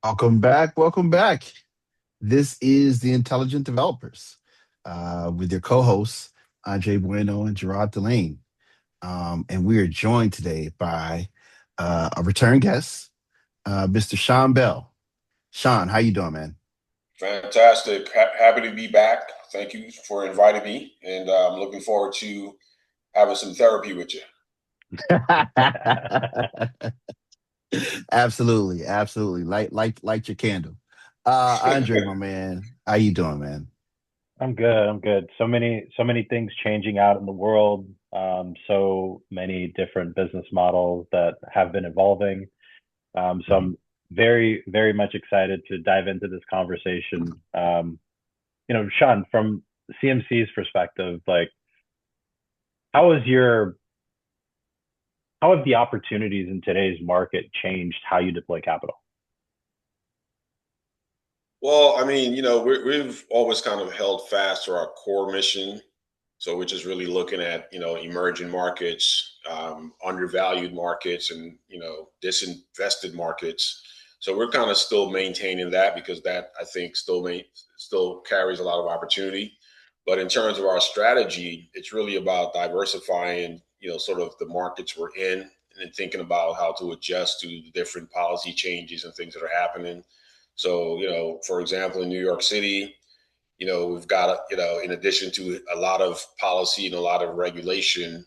Welcome back. Welcome back. This is the Intelligent Developers with your co-hosts, Andre Bueno and Gerard Delane. And we are joined today by a return guest, Mr. Shaun Bell. Shaun, how you doing, man? Fantastic. Happy to be back. Thank you for inviting me. And I'm looking forward to having some therapy with you. Absolutely, absolutely. Light your candle. Andre, my man, how you doing, man? I'm good. I'm good. So many things changing out in the world. So many different business models that have been evolving. So Mhm. I'm very much excited to dive into this conversation. Shaun, from CMC's perspective, like how is your how have the opportunities in today's market changed how you deploy capital? Well, I mean, we've always kind of held fast to our core mission. So we're just really looking at, emerging markets, undervalued markets, and, disinvested markets. So we're kind of still maintaining that because that I think still carries a lot of opportunity. But in terms of our strategy, it's really about diversifying, sort of the markets we're in and then thinking about how to adjust to the different policy changes and things that are happening. So, for example, in New York City, we've got, in addition to a lot of policy and a lot of regulation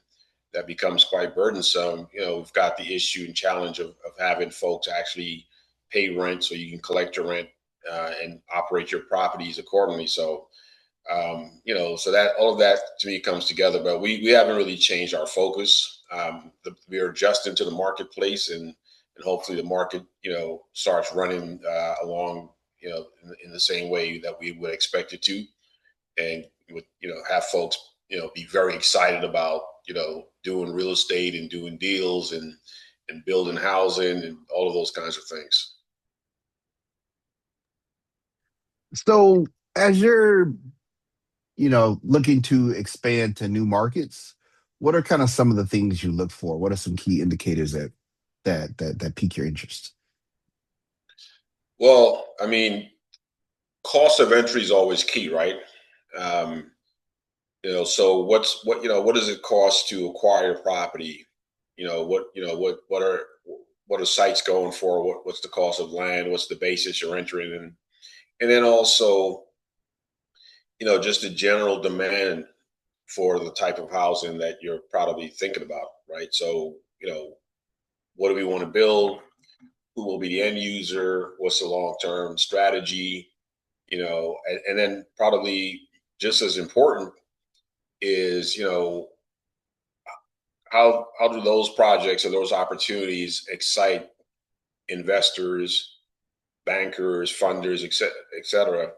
that becomes quite burdensome, we've got the issue and challenge of having folks actually pay rent so you can collect your rent and operate your properties accordingly. So that all of that to me comes together, but we haven't really changed our focus. We are adjusting to the marketplace and hopefully the market, starts running along, in the same way that we would expect it to, and with, have folks, be very excited about, doing real estate and doing deals and building housing and all of those kinds of things. So, as you're looking to expand to new markets, what are kind of some of the things you look for? What are some key indicators that pique your interest? Well, I mean, cost of entry is always key, right? Um, so what does it cost to acquire property? What are sites going for? What's the cost of land? What's the basis you're entering in? And then also, just the general demand for the type of housing that you're probably thinking about, right? So, what do we want to build? Who will be the end user? What's the long-term strategy? And then probably just as important is, how do those projects or those opportunities excite investors, bankers, funders, et cetera.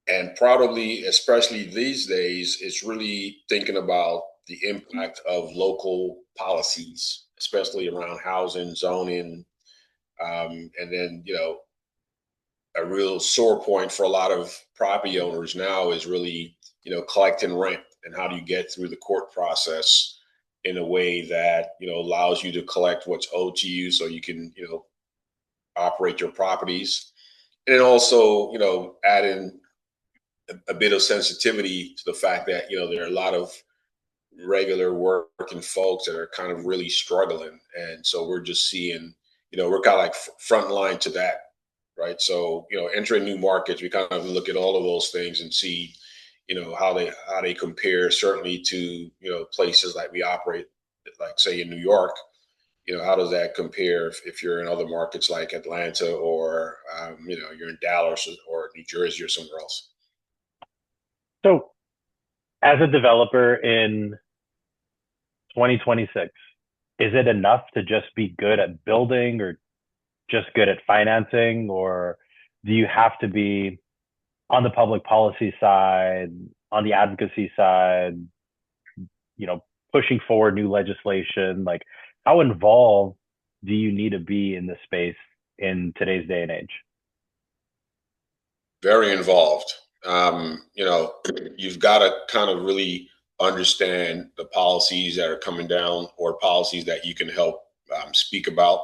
And probably, especially these days, it's really thinking about the impact of local policies, especially around housing, zoning, and then a real sore point for a lot of property owners now is really collecting rent and how do you get through the court process in a way that allows you to collect what's owed to you so you can operate your properties, and then also add in a bit of sensitivity to the fact that there are a lot of regular working folks that are kind of really struggling, and so we're just seeing we're kind of like front line to that, right? So entering new markets, we kind of look at all of those things and see how they compare certainly to places like we operate, like say in New York. How does that compare if you're in other markets like Atlanta or you're in Dallas or New Jersey or somewhere else? So, as a developer in 2026, is it enough to just be good at building or just good at financing, or do you have to be on the public policy side, on the advocacy side, you know, pushing forward new legislation? Like, how involved do you need to be in this space in today's day and age? Very involved. You've got to kind of really understand the policies that are coming down or policies that you can help speak about,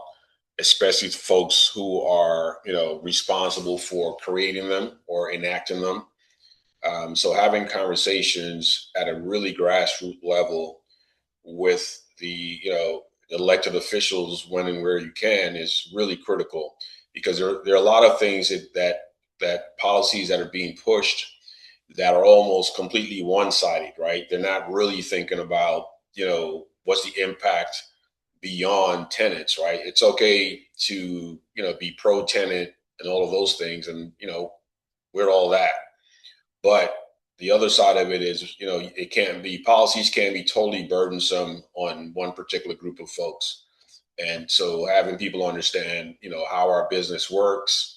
especially folks who are, responsible for creating them or enacting them. So having conversations at a really grassroots level with the, elected officials when and where you can is really critical, because there are a lot of things that policies that are being pushed that are almost completely one-sided, right? They're not really thinking about, what's the impact beyond tenants, right? It's okay to, be pro-tenant and all of those things, and we're all that. But the other side of it is, it can't be, policies can be totally burdensome on one particular group of folks. And so having people understand, how our business works,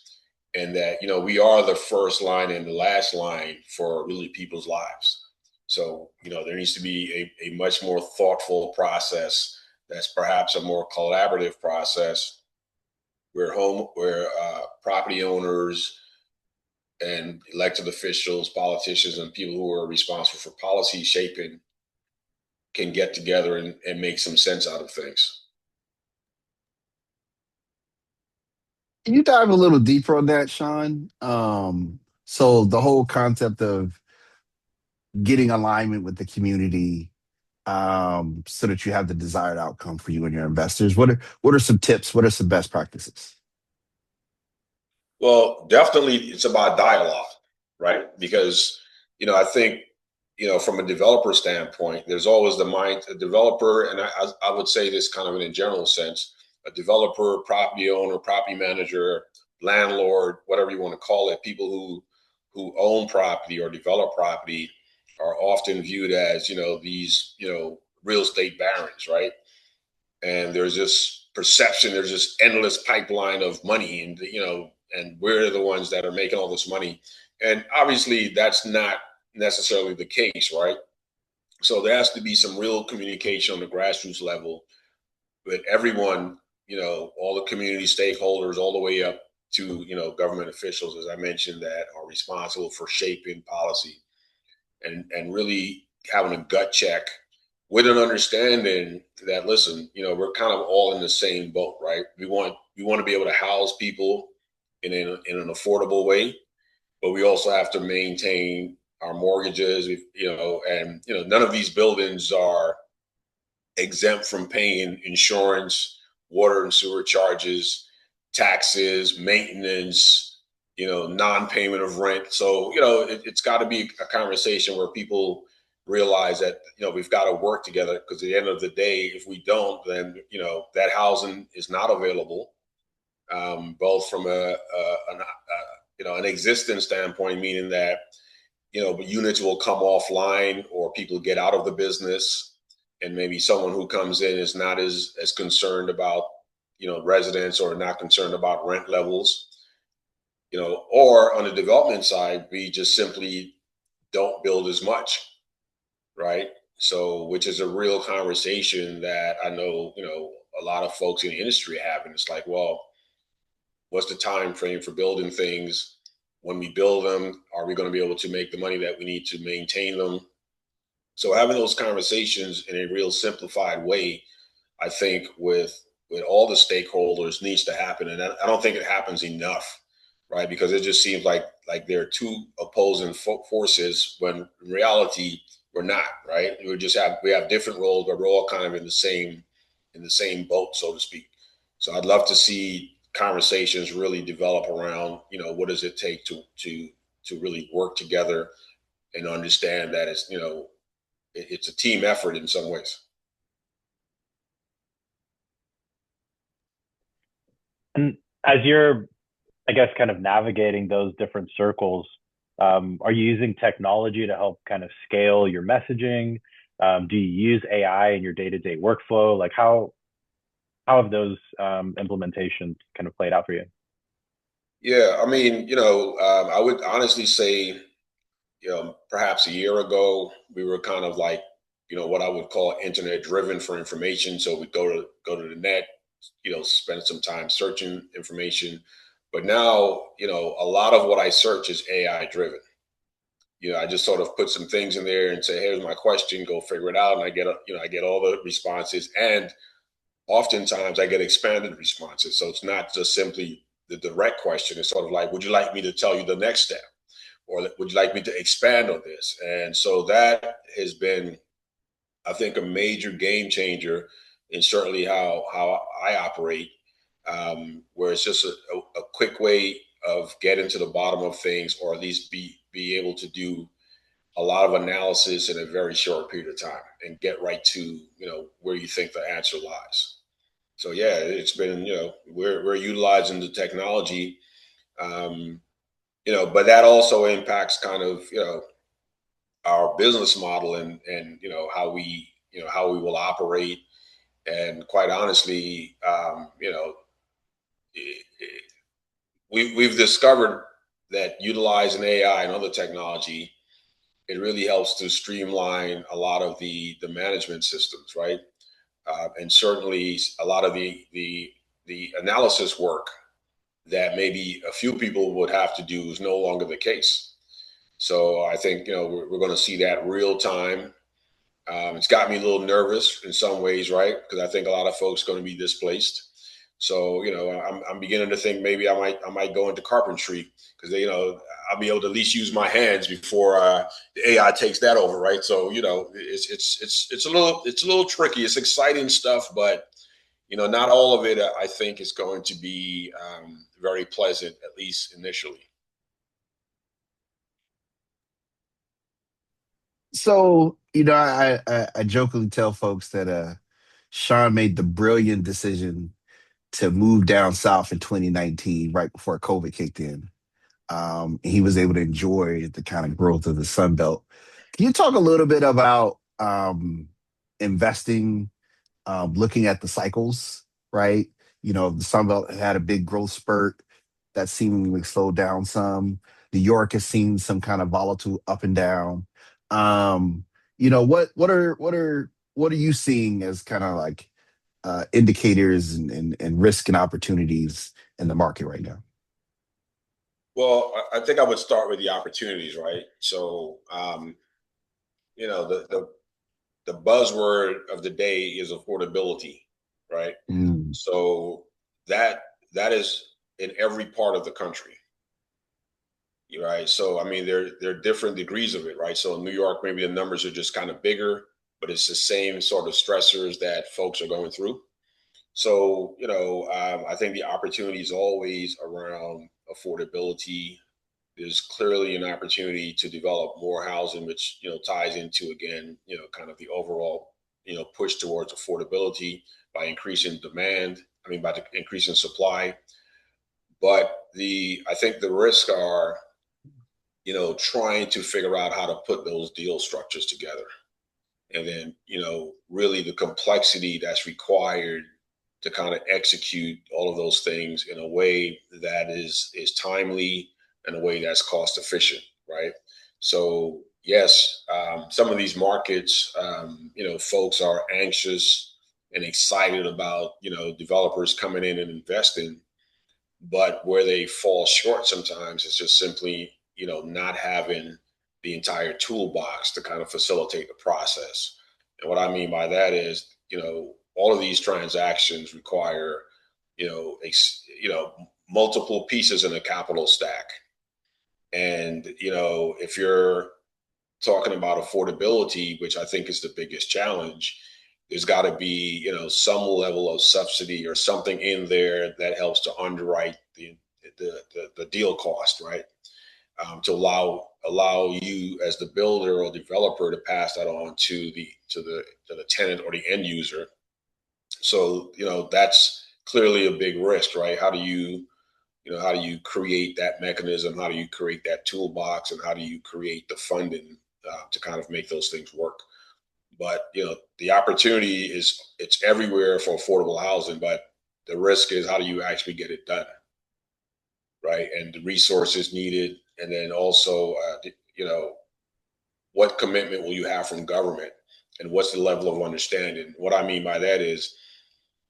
and that, we are the first line and the last line for really people's lives. So, there needs to be a much more thoughtful process that's perhaps a more collaborative process where property owners and elected officials, politicians, and people who are responsible for policy shaping can get together and make some sense out of things. Can you dive a little deeper on that, Shaun? So the whole concept of getting alignment with the community, so that you have the desired outcome for you and your investors. What are some tips? What are some best practices? Well, definitely it's about dialogue, right? Because, I think, from a developer standpoint, there's always a developer, and I would say this kind of in a general sense, a developer, property owner, property manager, landlord, whatever you want to call it, people who own property or develop property are often viewed as, these, real estate barons, right? And there's this perception, there's this endless pipeline of money, and and we're the ones that are making all this money. And obviously that's not necessarily the case, right? So there has to be some real communication on the grassroots level with everyone, all the community stakeholders, all the way up to, government officials, as I mentioned, that are responsible for shaping policy, and really having a gut check with an understanding that, listen, we're kind of all in the same boat, right? We want to be able to house people in an affordable way, but we also have to maintain our mortgages, and none of these buildings are exempt from paying insurance, water and sewer charges, taxes, maintenance, non-payment of rent. So, it's got to be a conversation where people realize that, we've got to work together, because at the end of the day, if we don't, then, that housing is not available, both from an existence standpoint, meaning that, units will come offline or people get out of the business, and maybe someone who comes in is not as concerned about, residents, or not concerned about rent levels, or on the development side, we just simply don't build as much, right? So, which is a real conversation that I know, a lot of folks in the industry have. And it's like, well, what's the time frame for building things? When we build them, are we going to be able to make the money that we need to maintain them? So having those conversations in a real simplified way, I think with all the stakeholders, needs to happen, and I don't think it happens enough, right? Because it just seems like there are two opposing forces, when in reality we're not, right? We have different roles, but we're all kind of in the same boat, so to speak. So I'd love to see conversations really develop around, what does it take to really work together and understand that it's a team effort in some ways. And as you're, I guess, kind of navigating those different circles, are you using technology to help kind of scale your messaging? Do you use AI in your day-to-day workflow? Like how have those implementations kind of played out for you? Yeah, I mean, I would honestly say, perhaps a year ago, we were kind of like, what I would call internet driven for information. So we go to the net, spend some time searching information. But now, a lot of what I search is AI driven. I just sort of put some things in there and say, here's my question, go figure it out. And I get all the responses. And oftentimes I get expanded responses. So it's not just simply the direct question. It's sort of like, would you like me to tell you the next step? Or would you like me to expand on this? And so that has been, I think, a major game changer in certainly how I operate, where it's just a quick way of getting to the bottom of things, or at least be able to do a lot of analysis in a very short period of time and get right to where you think the answer lies. So yeah, it's been, we're utilizing the technology, but that also impacts kind of our business model, and how we will operate. And quite honestly, we've discovered that utilizing AI and other technology, it really helps to streamline a lot of the management systems, right? And certainly a lot of the analysis work that maybe a few people would have to do is no longer the case. So I think we're going to see that real time. It's got me a little nervous in some ways, right? Because I think a lot of folks are going to be displaced. So I'm beginning to think maybe I might go into carpentry, because I'll be able to at least use my hands before the AI takes that over, right? So it's a little tricky. It's exciting stuff, but not all of it, I think, is going to be very pleasant, at least initially. So, I jokingly tell folks that Shaun made the brilliant decision to move down south in 2019, right before COVID kicked in. And he was able to enjoy the kind of growth of the Sun Belt. Can you talk a little bit about investing, looking at the cycles, right? The Sun Belt had a big growth spurt that seemingly slowed down some. New York has seen some kind of volatile up and down. What are you seeing as kind of like indicators and risk and opportunities in the market right now? Well, I think I would start with the opportunities, right? So, the buzzword of the day is affordability, right? Mm. So that is in every part of the country, right? So I mean, there are different degrees of it, right? So in New York, maybe the numbers are just kind of bigger, but it's the same sort of stressors that folks are going through. So I think the opportunity is always around affordability. There's clearly an opportunity to develop more housing, which ties into, again, kind of the overall push towards affordability by increasing demand. I mean, by increasing supply. But I think the risks are trying to figure out how to put those deal structures together, and then really the complexity that's required to kind of execute all of those things in a way that is timely, and a way that's cost efficient, right? So yes, some of these markets, folks are anxious and excited about developers coming in and investing, but where they fall short sometimes is just simply not having the entire toolbox to kind of facilitate the process. And what I mean by that is all of these transactions require multiple pieces in a capital stack. And if you're talking about affordability, which I think is the biggest challenge, there's got to be some level of subsidy or something in there that helps to underwrite the deal cost, right? To allow you as the builder or developer to pass that on to the tenant or the end user. So that's clearly a big risk, right? How do you create that mechanism? How do you create that toolbox? And how do you create the funding to kind of make those things work? But the opportunity it's everywhere for affordable housing, but the risk is, how do you actually get it done, right? And the resources needed, and then also what commitment will you have from government, and what's the level of understanding? What I mean by that is,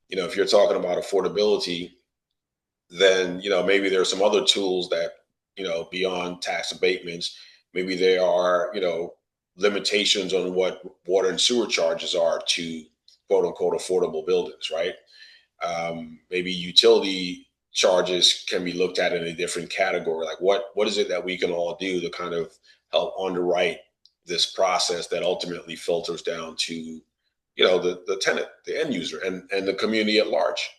if you're talking about affordability, then maybe there are some other tools that beyond tax abatements. Maybe there are limitations on what water and sewer charges are to quote unquote affordable buildings, right? Maybe utility charges can be looked at in a different category. Like what is it that we can all do to kind of help underwrite this process that ultimately filters down to, the tenant, the end user, and the community at large.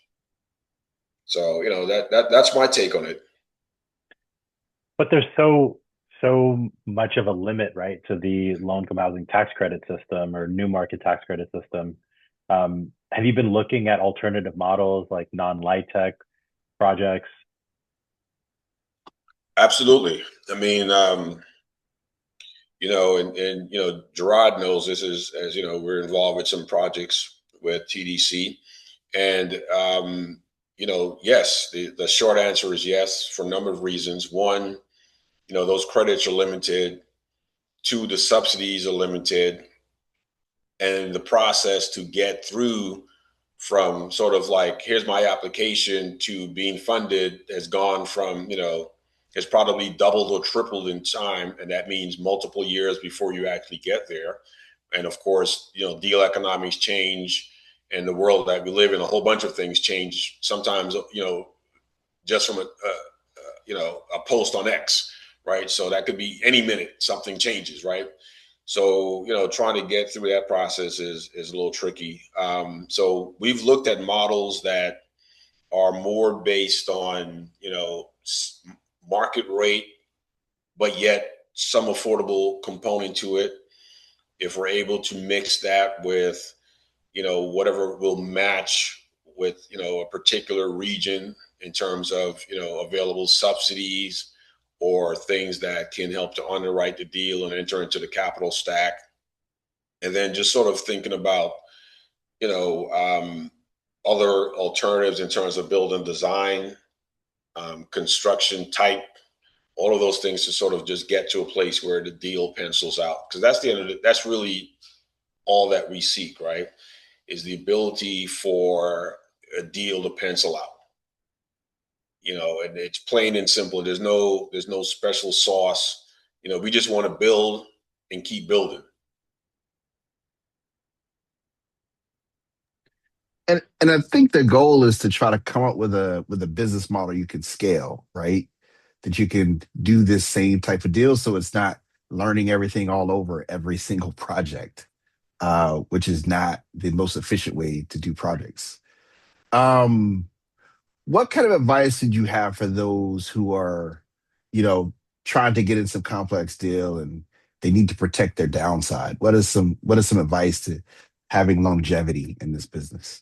So, that's my take on it. But there's so much of a limit, right, to the low income housing tax credit system or new market tax credit system. Have you been looking at alternative models like non-LIHTC projects? Absolutely. I mean, and Gerard knows this, as we're involved with some projects with TDC, and yes, the short answer is yes for a number of reasons. One, those credits are limited. Two, the subsidies are limited, and the process to get through from sort of like, here's my application to being funded has gone from, has probably doubled or tripled in time. And that means multiple years before you actually get there. And of course, deal economics change, and the world that we live in, a whole bunch of things change. Sometimes, just from a post on X, right? So that could be any minute something changes, right? So, trying to get through that process is a little tricky. So we've looked at models that are more based on, market rate, but yet some affordable component to it. If we're able to mix that with, whatever will match with, a particular region in terms of, available subsidies or things that can help to underwrite the deal and enter into the capital stack. And then just sort of thinking about, you know, um, other alternatives in terms of building design, construction type, all of those things to sort of just get to a place where the deal pencils out. Because that's the end of it. That's really all that we seek, right? Is the ability for a deal to pencil out. And it's plain and simple. There's no special sauce. We just want to build and keep building. And I think the goal is to try to come up with a business model you can scale, right? That you can do this same type of deal, so it's not learning everything all over every single project, which is not the most efficient way to do projects. Um, what kind of advice did you have for those who are, you know, trying to get in some complex deal and they need to protect their downside? What is some advice to having longevity in this business?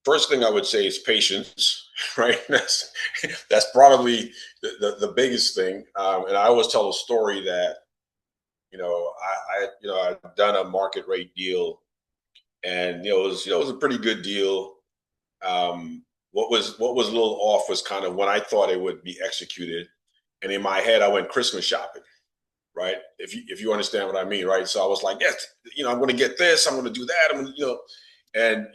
First thing I would say is patience, right? That's probably the biggest thing. And I always tell a story that I've done a market rate deal, and it was a pretty good deal. What was a little off was kind of when I thought it would be executed, and in my head I went Christmas shopping, right? If you understand what I mean, right? So I was like, yes, I'm going to get this, I'm going to do that, and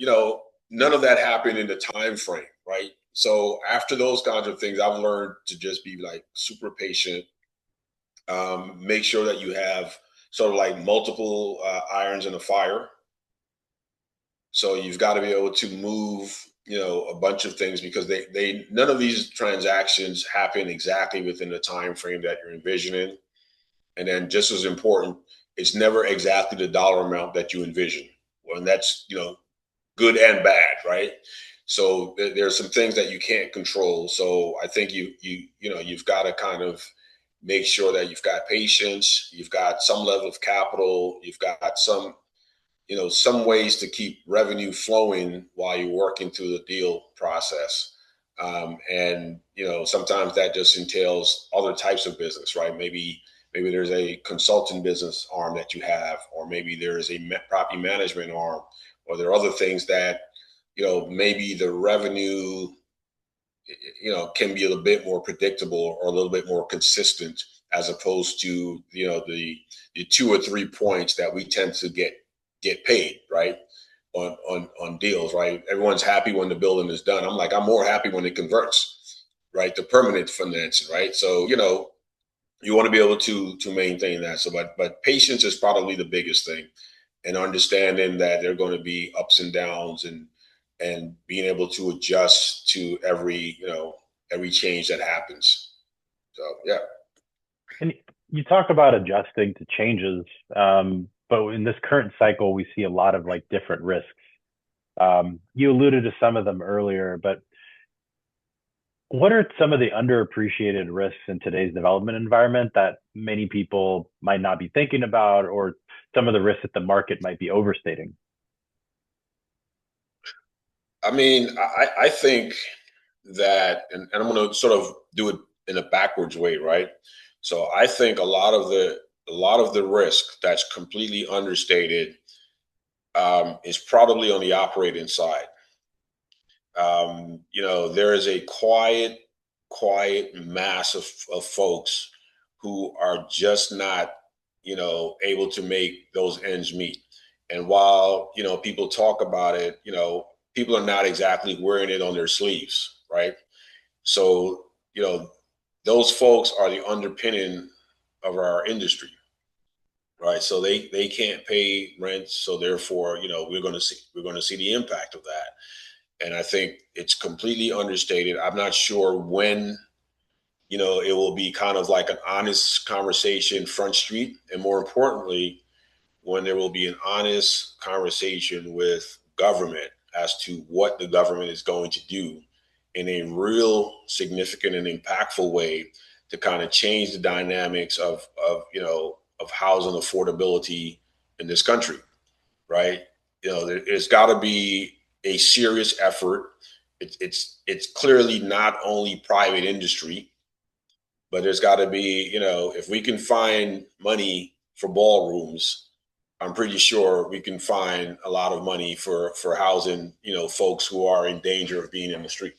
none of that happened in the time frame, right? So after those kinds of things, I've learned to just be like super patient. Make sure that you have sort of like multiple irons in the fire. So you've got to be able to move, a bunch of things, because they none of these transactions happen exactly within the time frame that you're envisioning. And then just as important, it's never exactly the dollar amount that you envision. Well, and that's, good and bad, right? So there's some things that you can't control. So I think you've got to kind of make sure that you've got patience, you've got some level of capital, you've got some ways to keep revenue flowing while you're working through the deal process. And sometimes that just entails other types of business, right? Maybe there's a consulting business arm that you have, or maybe there is a property management arm, or there are other things that maybe the revenue can be a little bit more predictable or a little bit more consistent, as opposed to the 2 or 3 points that we tend to get paid, right, on deals, right? Everyone's happy when the building is done. I'm more happy when it converts, right, to permanent financing, right? So you want to be able to maintain that. So but patience is probably the biggest thing. and understanding that there are going to be ups and downs, and being able to adjust to every change that happens. So yeah. And you talk about adjusting to changes, but in this current cycle, we see a lot of like different risks. You alluded to some of them earlier, but what are some of the underappreciated risks in today's development environment that many people might not be thinking about, or some of the risks that the market might be overstating? I mean, I think that, and I'm going to sort of do it in a backwards way, right? So I think a lot of the risk that's completely understated is probably on the operating side. There is a quiet mass of folks who are just not, able to make those ends meet. And while, people talk about it, people are not exactly wearing it on their sleeves, right? So, those folks are the underpinning of our industry, right? So they can't pay rent, so therefore, we're going to see the impact of that. And I think it's completely understated. I'm not sure when, it will be kind of like an honest conversation front street, and more importantly, when there will be an honest conversation with government as to what the government is going to do in a real significant and impactful way to kind of change the dynamics of housing affordability in this country, right? There's got to be a serious effort. It's clearly not only private industry, but there's got to be, if we can find money for ballrooms, I'm pretty sure we can find a lot of money for housing, folks who are in danger of being in the street.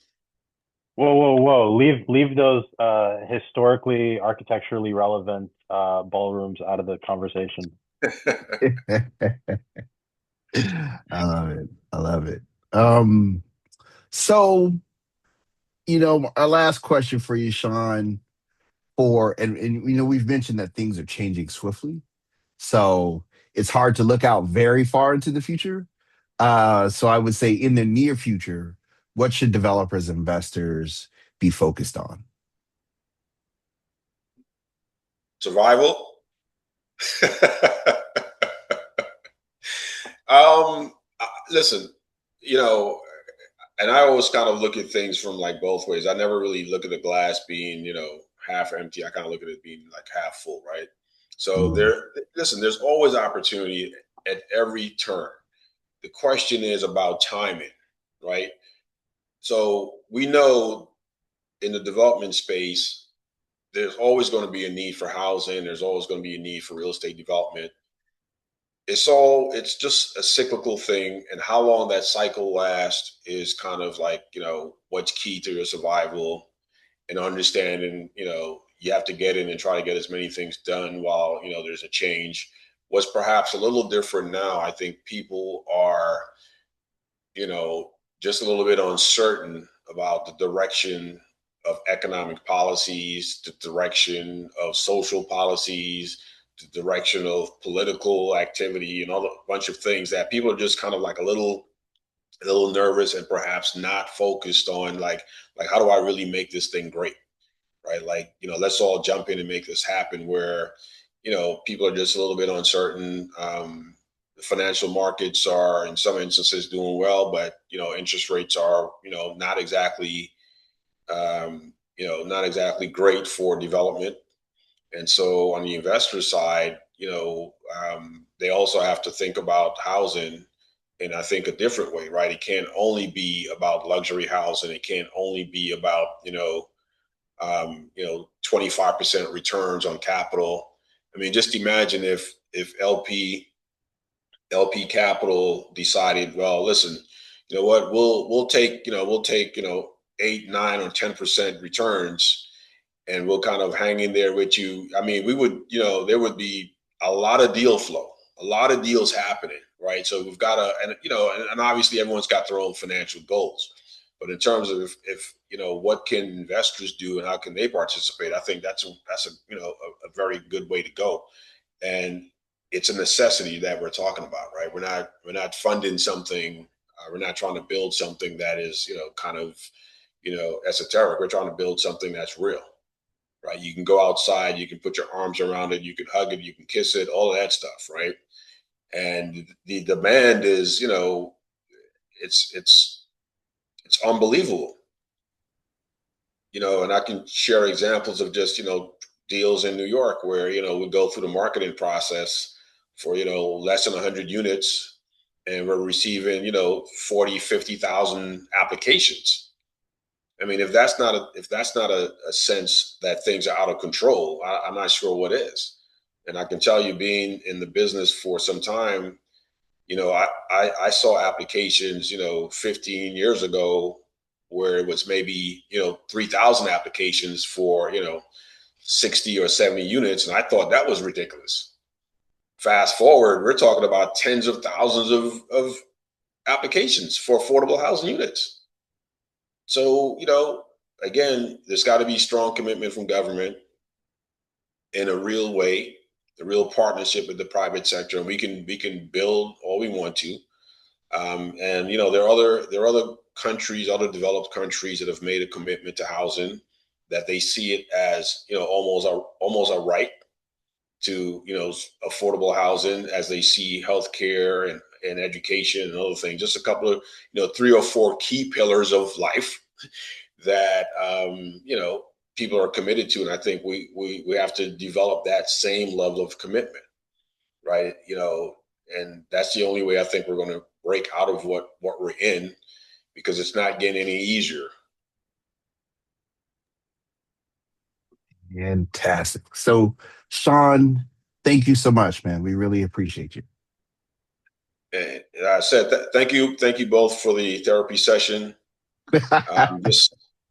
Whoa, whoa, whoa! Leave those historically, architecturally relevant ballrooms out of the conversation. I love it. I love it. So, our last question for you, Shaun, and we've mentioned that things are changing swiftly. So it's hard to look out very far into the future. So I would say in the near future, what should developers, investors be focused on? Survival. Listen, you know, and I always kind of look at things from like both ways. I never really look at the glass being, half empty. I kind of look at it being like half full, right? So Mm, listen, there's always opportunity at every turn. The question is about timing, right? So we know in the development space, there's always going to be a need for housing. There's always going to be a need for real estate development. It's just a cyclical thing, and how long that cycle lasts is kind of like, what's key to your survival, and understanding, you have to get in and try to get as many things done while, there's a change. What's perhaps a little different now, I think people are, just a little bit uncertain about the direction of economic policies, the direction of social policies, the direction of political activity, and all a bunch of things that people are just kind of like a little nervous, and perhaps not focused on like how do I really make this thing great, right? Like, let's all jump in and make this happen. Where, people are just a little bit uncertain. The financial markets are in some instances doing well, but interest rates are not exactly great for development. And so on the investor side, they also have to think about housing in, I think, a different way, right? It can't only be about luxury housing. It can't only be about 25% returns on capital. I mean, just imagine if LP capital decided, well, listen, you know what, we'll take 8, 9, or 10% returns, and we'll kind of hang in there with you. I mean, we would, there would be a lot of deal flow, a lot of deals happening, right? So we've got to, and obviously everyone's got their own financial goals. But in terms of if what can investors do and how can they participate, I think that's a very good way to go. And it's a necessity that we're talking about, right? We're not funding something. We're not trying to build something that is, kind of, esoteric. We're trying to build something that's real, right? You can go outside, you can put your arms around it, you can hug it, you can kiss it, all of that stuff, right? And the demand is, it's unbelievable, and I can share examples of just, deals in New York where, we go through the marketing process for, less than 100 units, and we're receiving, 40, 50,000 applications. I mean, if that's not a sense that things are out of control, I'm not sure what is. And I can tell you, being in the business for some time, I saw applications, 15 years ago where it was maybe, 3,000 applications for, 60 or 70 units. And I thought that was ridiculous. Fast forward, we're talking about tens of thousands of applications for affordable housing units. So, again, there's got to be strong commitment from government in a real way, a real partnership with the private sector, and we can build all we want to. And there are other countries, other developed countries that have made a commitment to housing, that they see it as, almost a right to, affordable housing, as they see healthcare and education and other things. Just a couple of, three or four key pillars of life that, people are committed to. And I think we have to develop that same level of commitment, right? And that's the only way I think we're going to break out of what we're in, because it's not getting any easier. Fantastic. So, Shaun, thank you so much, man. We really appreciate you. And I said, thank you both for the therapy session.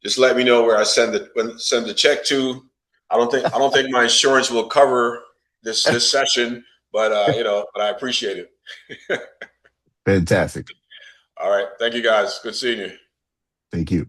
Just let me know where I send the check to. I don't think my insurance will cover this session, but but I appreciate it. Fantastic. All right, thank you guys. Good seeing you. Thank you.